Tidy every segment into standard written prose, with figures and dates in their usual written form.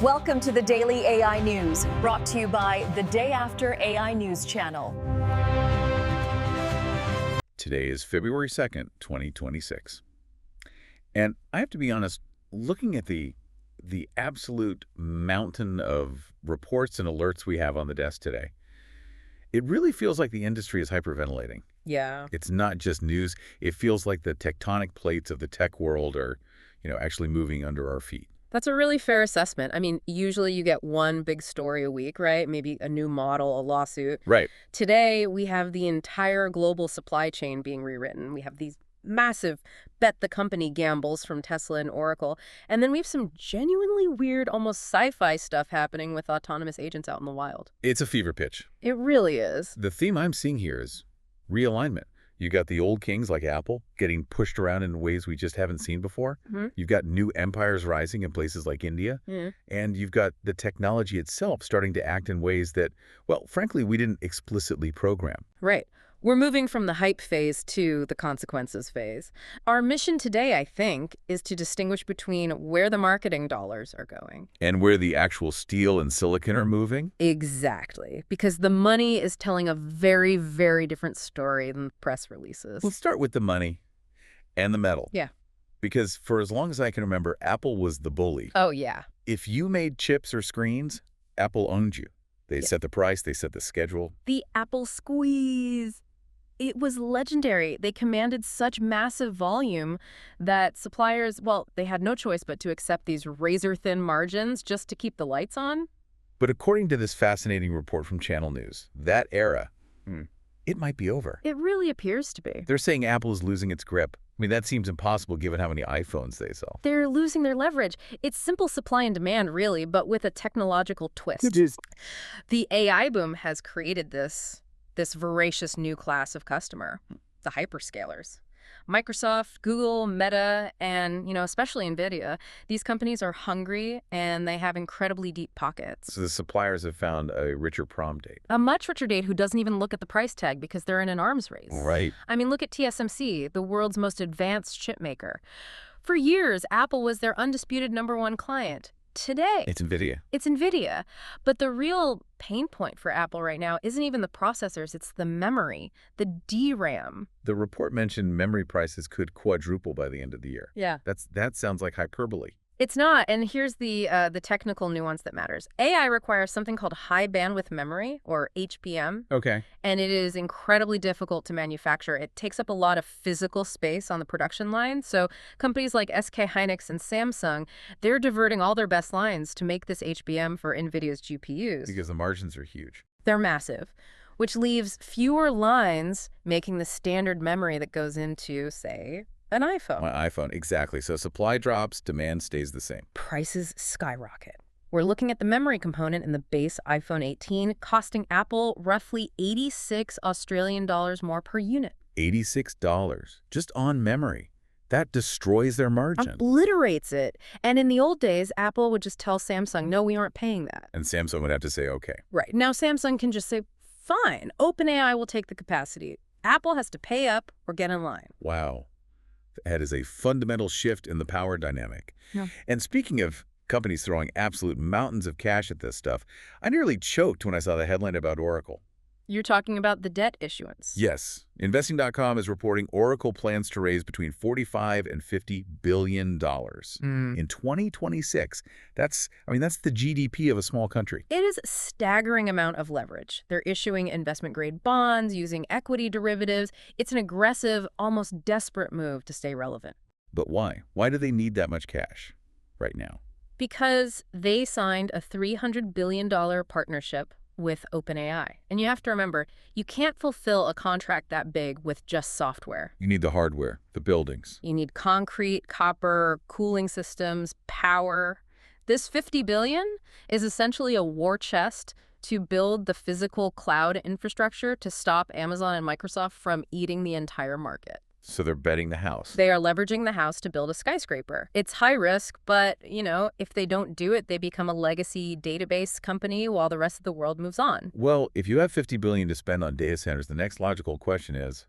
Welcome to the Daily AI News, brought to you by the Day After AI News channel. Today is February 2nd, 2026. And I have to be honest, looking at the absolute mountain of reports and alerts we have on the desk today, it really feels like the industry is hyperventilating. Yeah. It's not just news. It feels like the tectonic plates of the tech world are, actually moving under our feet. That's a really fair assessment. I mean, usually you get one big story a week, right? Maybe a new model, a lawsuit. Right. Today, we have the entire global supply chain being rewritten. We have these massive bet the company gambles from Tesla and Oracle. And then we have some genuinely weird, almost sci-fi stuff happening with autonomous agents out in the wild. It's a fever pitch. It really is. The theme I'm seeing here is realignment. You got the old kings like Apple getting pushed around in ways we just haven't seen before. Mm-hmm. You've got new empires rising in places like India. Mm. And you've got the technology itself starting to act in ways that, well, frankly, we didn't explicitly program. Right. We're moving from the hype phase to the consequences phase. Our mission today, I think, is to distinguish between where the marketing dollars are going. And where the actual steel and silicon are moving? Exactly. Because the money is telling a very, very different story than press releases. Let's start with the money and the metal. Yeah. Because for as long as I can remember, Apple was the bully. Oh, yeah. If you made chips or screens, Apple owned you. They set the price, they set the schedule. The Apple squeeze. It was legendary. They commanded such massive volume that suppliers, well, they had no choice but to accept these razor-thin margins just to keep the lights on. But according to this fascinating report from Channel News, that era, it might be over. It really appears to be. They're saying Apple is losing its grip. I mean, that seems impossible given how many iPhones they sell. They're losing their leverage. It's simple supply and demand, really, but with a technological twist. It is. The AI boom has created this voracious new class of customer, the hyperscalers. Microsoft, Google, Meta, and, especially NVIDIA, these companies are hungry and they have incredibly deep pockets. So the suppliers have found a richer prom date. A much richer date who doesn't even look at the price tag because they're in an arms race. Right. I mean, look at TSMC, the world's most advanced chip maker. For years, Apple was their undisputed #1 client. Today, It's NVIDIA. But the real pain point for Apple right now isn't even the processors, it's the memory, the DRAM. The report mentioned memory prices could quadruple by the end of the year. Yeah. That sounds like hyperbole. It's not, and here's the technical nuance that matters. AI requires something called high bandwidth memory, or HBM, Okay. and it is incredibly difficult to manufacture. It takes up a lot of physical space on the production line, so companies like SK Hynix and Samsung, they're diverting all their best lines to make this HBM for NVIDIA's GPUs. Because the margins are huge. They're massive, which leaves fewer lines making the standard memory that goes into, say, an iPhone. My iPhone, exactly. So supply drops, demand stays the same. Prices skyrocket. We're looking at the memory component in the base iPhone 18, costing Apple roughly 86 Australian dollars more per unit. $86 just on memory. That destroys their margin. Obliterates it. And in the old days, Apple would just tell Samsung, no, we aren't paying that. And Samsung would have to say, okay. Right. Now Samsung can just say, fine, OpenAI will take the capacity. Apple has to pay up or get in line. Wow. That is a fundamental shift in the power dynamic. Yeah. And speaking of companies throwing absolute mountains of cash at this stuff, I nearly choked when I saw the headline about Oracle. You're talking about the debt issuance. Yes. Investing.com is reporting Oracle plans to raise between $45 and $50 billion in 2026. That's the GDP of a small country. It is a staggering amount of leverage. They're issuing investment-grade bonds, using equity derivatives. It's an aggressive, almost desperate move to stay relevant. But why? Why do they need that much cash right now? Because they signed a $300 billion partnership with OpenAI. And you have to remember, you can't fulfill a contract that big with just software. You need the hardware, the buildings. You need concrete, copper, cooling systems, power. This $50 billion is essentially a war chest to build the physical cloud infrastructure to stop Amazon and Microsoft from eating the entire market. So they're betting the house. They are leveraging the house to build a skyscraper. It's high risk, but, if they don't do it, they become a legacy database company while the rest of the world moves on. Well, if you have $50 billion to spend on data centers, the next logical question is,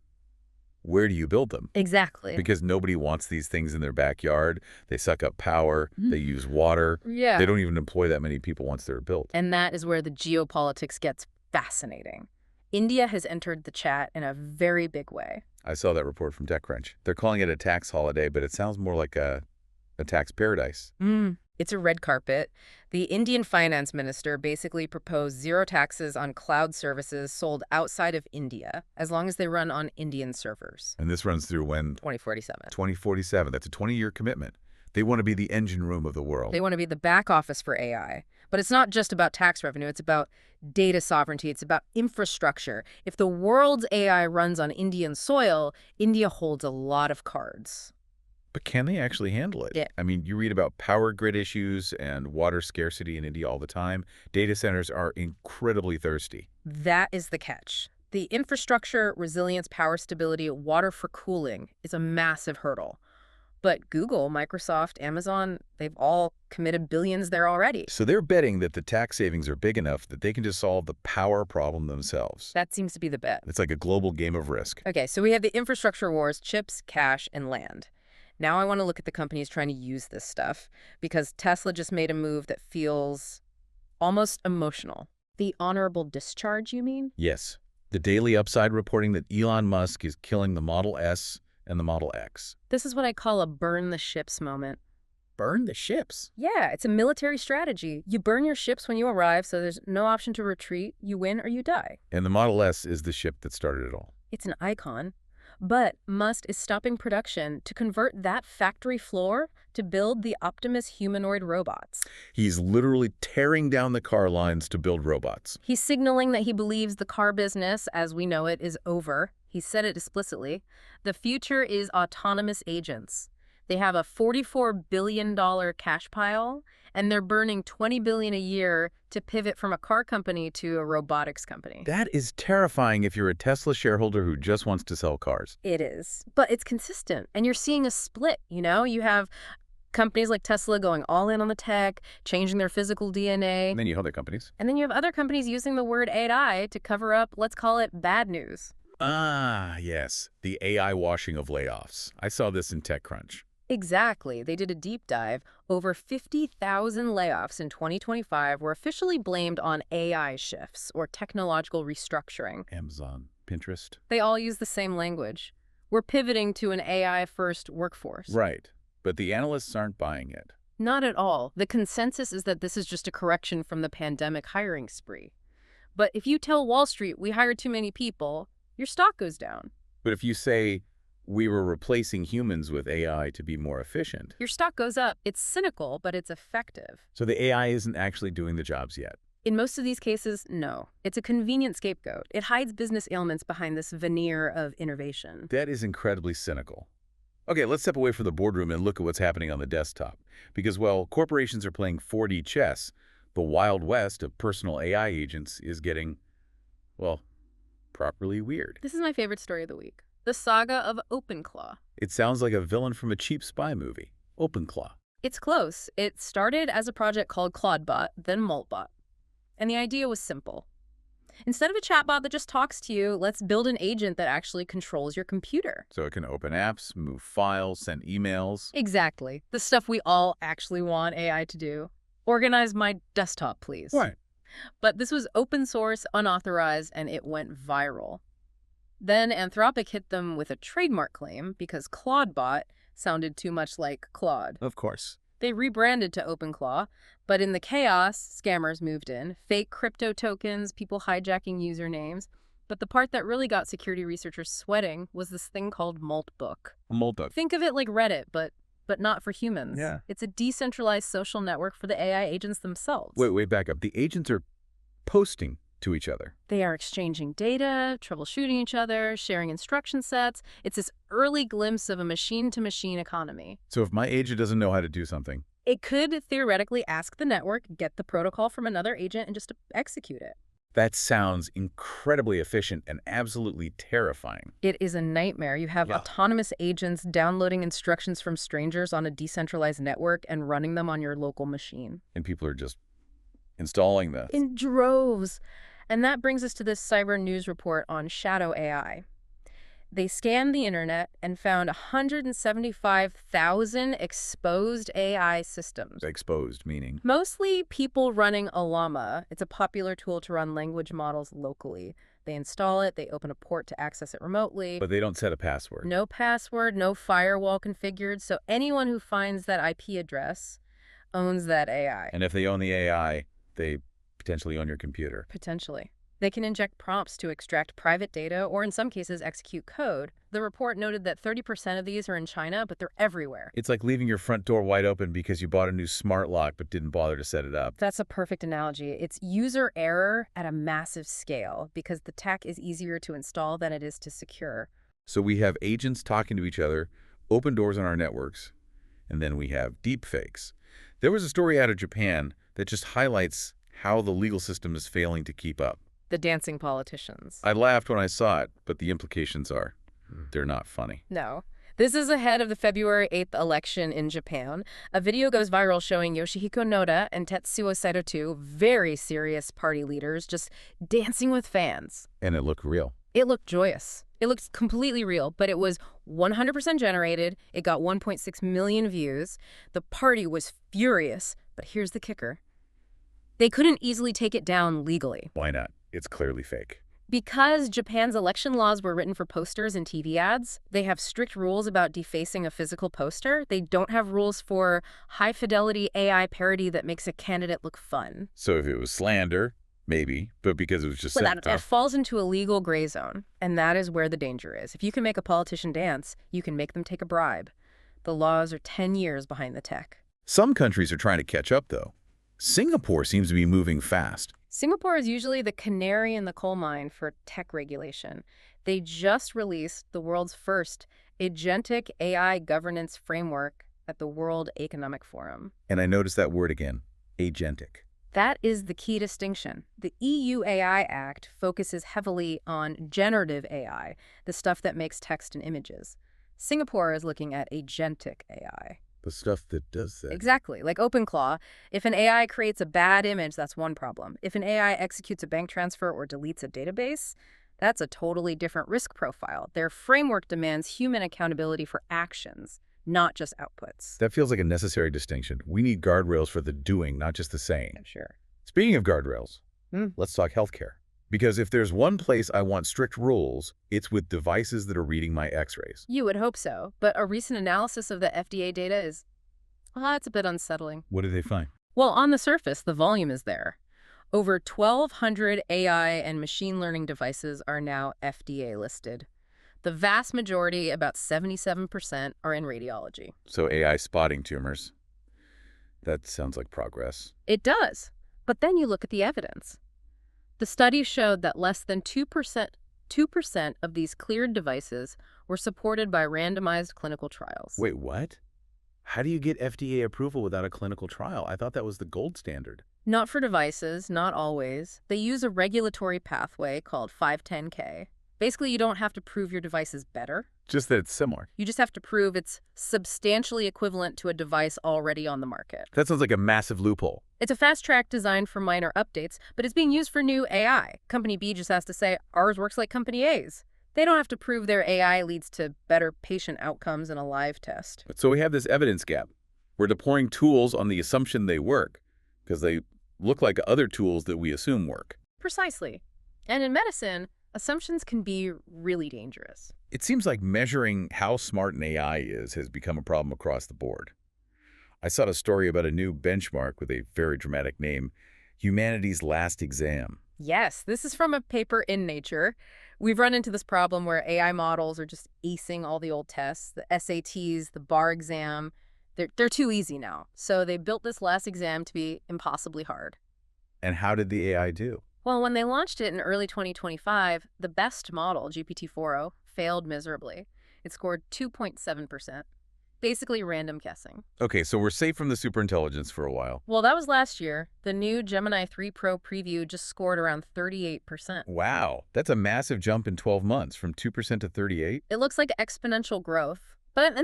where do you build them? Exactly. Because nobody wants these things in their backyard. They suck up power. They use water. Yeah. They don't even employ that many people once they're built. And that is where the geopolitics gets fascinating. India has entered the chat in a very big way. I saw that report from TechCrunch. They're calling it a tax holiday, but it sounds more like a tax paradise. It's a red carpet. The Indian finance minister basically proposed zero taxes on cloud services sold outside of India, as long as they run on Indian servers. And this runs through when? 2047. 2047. That's a 20-year commitment. They want to be the engine room of the world. They want to be the back office for AI. But it's not just about tax revenue. It's about data sovereignty. It's about infrastructure. If the world's AI runs on Indian soil, India holds a lot of cards. But can they actually handle it? Yeah. I mean, you read about power grid issues and water scarcity in India all the time. Data centers are incredibly thirsty. That is the catch. The infrastructure, resilience, power stability, water for cooling is a massive hurdle. But Google, Microsoft, Amazon, they've all committed billions there already. So they're betting that the tax savings are big enough that they can just solve the power problem themselves. That seems to be the bet. It's like a global game of risk. Okay, so we have the infrastructure wars, chips, cash, and land. Now I want to look at the companies trying to use this stuff, because Tesla just made a move that feels almost emotional. The honorable discharge, you mean? Yes. The Daily Upside reporting that Elon Musk is killing the Model S and the Model X. This is what I call a burn the ships moment. Burn the ships? Yeah, it's a military strategy. You burn your ships when you arrive, so there's no option to retreat. You win or you die. And the Model S is the ship that started it all. It's an icon. But Musk is stopping production to convert that factory floor to build the Optimus humanoid robots. He's literally tearing down the car lines to build robots. He's signaling that he believes the car business, as we know it, is over. He said it explicitly. The future is autonomous agents. They have a $44 billion cash pile, and they're burning $20 billion a year to pivot from a car company to a robotics company. That is terrifying if you're a Tesla shareholder who just wants to sell cars. It is. But it's consistent, and you're seeing a split, you know? You have companies like Tesla going all in on the tech, changing their physical DNA. And then you have other companies. And then you have other companies using the word AI to cover up, let's call it, bad news. Ah, yes. The AI washing of layoffs. I saw this in TechCrunch. Exactly. They did a deep dive. Over 50,000 layoffs in 2025 were officially blamed on AI shifts or technological restructuring. Amazon, Pinterest. They all use the same language. We're pivoting to an AI-first workforce. Right. But the analysts aren't buying it. Not at all. The consensus is that this is just a correction from the pandemic hiring spree. But if you tell Wall Street we hired too many people, your stock goes down. But if you say we were replacing humans with AI to be more efficient, your stock goes up. It's cynical, but it's effective. So the AI isn't actually doing the jobs yet. In most of these cases, no. It's a convenient scapegoat. It hides business ailments behind this veneer of innovation. That is incredibly cynical. Okay, let's step away from the boardroom and look at what's happening on the desktop. Because, well, corporations are playing 4D chess. The Wild West of personal AI agents is getting, well, properly weird. This is my favorite story of the week. The saga of OpenClaw. It sounds like a villain from a cheap spy movie. OpenClaw. It's close. It started as a project called Claudebot, then Maltbot. And the idea was simple. Instead of a chatbot that just talks to you, let's build an agent that actually controls your computer. So it can open apps, move files, send emails. Exactly. The stuff we all actually want AI to do. Organize my desktop, please. Right. But this was open source, unauthorized, and it went viral. Then Anthropic hit them with a trademark claim because Claudebot sounded too much like Claude. Of course. They rebranded to OpenClaw, but in the chaos, scammers moved in, fake crypto tokens, people hijacking usernames. But the part that really got security researchers sweating was this thing called Maltbook. A Maltbook. Think of it like Reddit, but not for humans. Yeah. It's a decentralized social network for the AI agents themselves. Wait, back up. The agents are posting to each other. They are exchanging data, troubleshooting each other, sharing instruction sets. It's this early glimpse of a machine-to-machine economy. So if my agent doesn't know how to do something, it could theoretically ask the network, get the protocol from another agent, and just execute it. that sounds incredibly efficient and absolutely terrifying. It is a nightmare. You have autonomous agents downloading instructions from strangers on a decentralized network and running them on your local machine. And people are just installing this. In droves. And that brings us to this cyber news report on Shadow AI. They scanned the internet and found 175,000 exposed AI systems. Exposed, meaning? Mostly people running a llama. It's a popular tool to run language models locally. They install it, they open a port to access it remotely. But they don't set a password. No password, no firewall configured, so anyone who finds that IP address owns that AI. And if they own the AI, they potentially own your computer. Potentially. They can inject prompts to extract private data or in some cases execute code. The report noted that 30% of these are in China, but they're everywhere. It's like leaving your front door wide open because you bought a new smart lock but didn't bother to set it up. That's a perfect analogy. It's user error at a massive scale because the tech is easier to install than it is to secure. So we have agents talking to each other, open doors on our networks, and then we have deepfakes. There was a story out of Japan that just highlights how the legal system is failing to keep up. The dancing politicians. I laughed when I saw it, but the implications are, they're not funny. No. This is ahead of the February 8th election in Japan. A video goes viral showing Yoshihiko Noda and Tetsuo Saito, very serious party leaders, just dancing with fans. And it looked real. It looked joyous. It looked completely real, but it was 100% generated. It got 1.6 million views. The party was furious, but here's the kicker. They couldn't easily take it down legally. Why not? It's clearly fake. Because Japan's election laws were written for posters and TV ads, they have strict rules about defacing a physical poster. They don't have rules for high-fidelity AI parody that makes a candidate look fun. So if it was slander, maybe, but because it was just But that falls into a legal gray zone, and that is where the danger is. If you can make a politician dance, you can make them take a bribe. The laws are 10 years behind the tech. Some countries are trying to catch up, though. Singapore seems to be moving fast. Singapore is usually the canary in the coal mine for tech regulation. They just released the world's first agentic AI governance framework at the World Economic Forum. And I noticed that word again, agentic. That is the key distinction. The EU AI Act focuses heavily on generative AI, the stuff that makes text and images. Singapore is looking at agentic AI. The stuff that does that. Exactly. Like OpenClaw, if an AI creates a bad image, that's one problem. If an AI executes a bank transfer or deletes a database, that's a totally different risk profile. Their framework demands human accountability for actions, not just outputs. That feels like a necessary distinction. We need guardrails for the doing, not just the saying. I'm sure. Speaking of guardrails, let's talk healthcare. Because if there's one place I want strict rules, it's with devices that are reading my x-rays. You would hope so, but a recent analysis of the FDA data is, it's a bit unsettling. What did they find? Well, on the surface, the volume is there. Over 1,200 AI and machine learning devices are now FDA listed. The vast majority, about 77%, are in radiology. So AI spotting tumors. That sounds like progress. It does. But then you look at the evidence. The study showed that less than 2% of these cleared devices were supported by randomized clinical trials. Wait, what? How do you get FDA approval without a clinical trial? I thought that was the gold standard. Not for devices, not always. They use a regulatory pathway called 510K. Basically, you don't have to prove your device is better. Just that it's similar. You just have to prove it's substantially equivalent to a device already on the market. That sounds like a massive loophole. It's a fast track designed for minor updates, but it's being used for new AI. Company B just has to say, ours works like Company A's. They don't have to prove their AI leads to better patient outcomes in a live test. So we have this evidence gap. We're deploying tools on the assumption they work, because they look like other tools that we assume work. Precisely. And in medicine, assumptions can be really dangerous. It seems like measuring how smart an AI is has become a problem across the board. I saw a story about a new benchmark with a very dramatic name, Humanity's Last Exam. Yes, this is from a paper in Nature. We've run into this problem where AI models are just acing all the old tests, the SATs, the bar exam. They're too easy now. So they built this last exam to be impossibly hard. And how did the AI do? Well, when they launched it in early 2025, the best model, GPT-4o, failed miserably. It scored 2.7%. Basically random guessing. Okay, so we're safe from the superintelligence for a while. Well, that was last year. The new Gemini 3 Pro preview just scored around 38%. Wow, that's a massive jump in 12 months, from 2% to 38%. It looks like exponential growth. But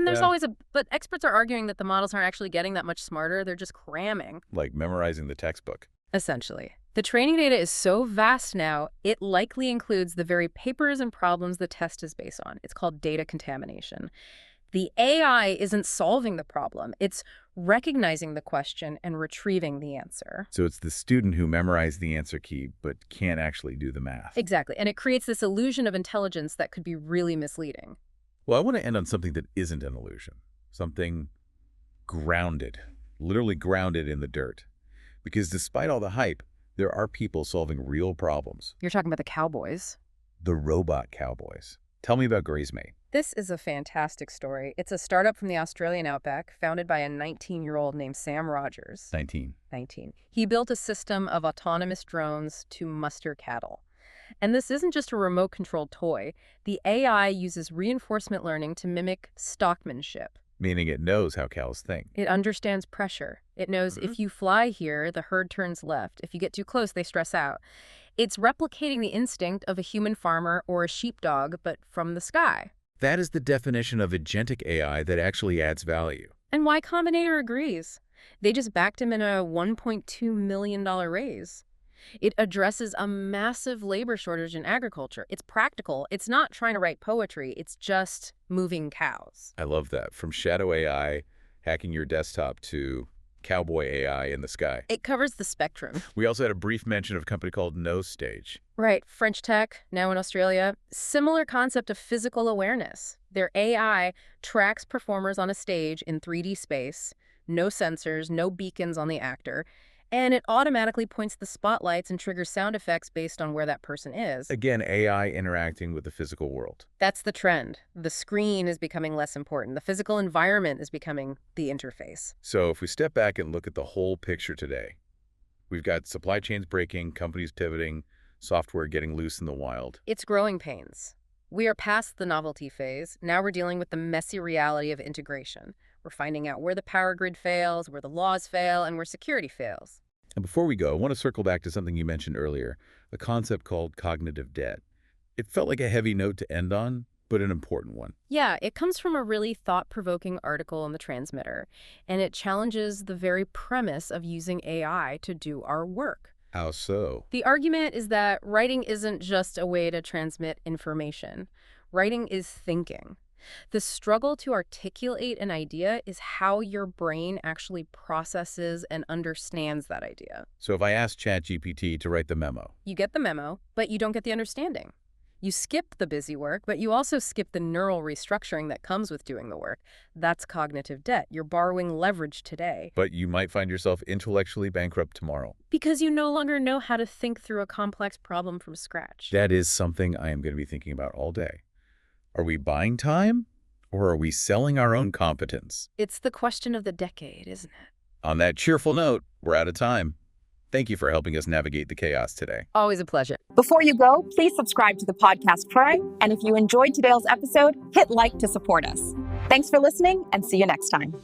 experts are arguing that the models aren't actually getting that much smarter. They're just cramming. Like memorizing the textbook. Essentially. The training data is so vast now, it likely includes the very papers and problems the test is based on. It's called data contamination. The AI isn't solving the problem. It's recognizing the question and retrieving the answer. So it's the student who memorized the answer key but can't actually do the math. Exactly. And it creates this illusion of intelligence that could be really misleading. Well, I want to end on something that isn't an illusion. Something grounded, literally grounded in the dirt. Because despite all the hype, there are people solving real problems. You're talking about the cowboys. The robot cowboys. Tell me about Grazemate. This is a fantastic story. It's a startup from the Australian outback, founded by a 19-year-old named Sam Rogers. 19. He built a system of autonomous drones to muster cattle. And this isn't just a remote-controlled toy. The AI uses reinforcement learning to mimic stockmanship. Meaning it knows how cows think. It understands pressure. It knows if you fly here, the herd turns left. If you get too close, they stress out. It's replicating the instinct of a human farmer or a sheepdog, but from the sky. That is the definition of agentic AI that actually adds value. And Y Combinator agrees. They just backed him in a $1.2 million raise. It addresses a massive labor shortage in agriculture. It's practical. It's not trying to write poetry. It's just moving cows. I love that. From shadow AI hacking your desktop to cowboy AI in the sky. It covers the spectrum. We also had a brief mention of a company called No Stage. Right. French tech, now in Australia. Similar concept of physical awareness. Their AI tracks performers on a stage in 3D space. No sensors, no beacons on the actor. And it automatically points the spotlights and triggers sound effects based on where that person is. Again, AI interacting with the physical world. That's the trend. The screen is becoming less important. The physical environment is becoming the interface. So if we step back and look at the whole picture today, we've got supply chains breaking, companies pivoting, software getting loose in the wild. It's growing pains. We are past the novelty phase. Now we're dealing with the messy reality of integration. We're finding out where the power grid fails, where the laws fail, and where security fails. And before we go, I want to circle back to something you mentioned earlier, a concept called cognitive debt. It felt like a heavy note to end on, but an important one. Yeah, it comes from a really thought-provoking article in The Transmitter, and it challenges the very premise of using AI to do our work. How so? The argument is that writing isn't just a way to transmit information. Writing is thinking. The struggle to articulate an idea is how your brain actually processes and understands that idea. So if I ask ChatGPT to write the memo, You get the memo, but you don't get the understanding. You skip the busy work, but you also skip the neural restructuring that comes with doing the work. That's cognitive debt. You're borrowing leverage today. but you might find yourself intellectually bankrupt tomorrow. Because you no longer know how to think through a complex problem from scratch. That is something I am going to be thinking about all day. Are we buying time, or are we selling our own competence? It's the question of the decade, isn't it? On that cheerful note, we're out of time. Thank you for helping us navigate the chaos today. Always a pleasure. Before you go, please subscribe to the podcast Pray. And if you enjoyed today's episode, hit like to support us. Thanks for listening and see you next time.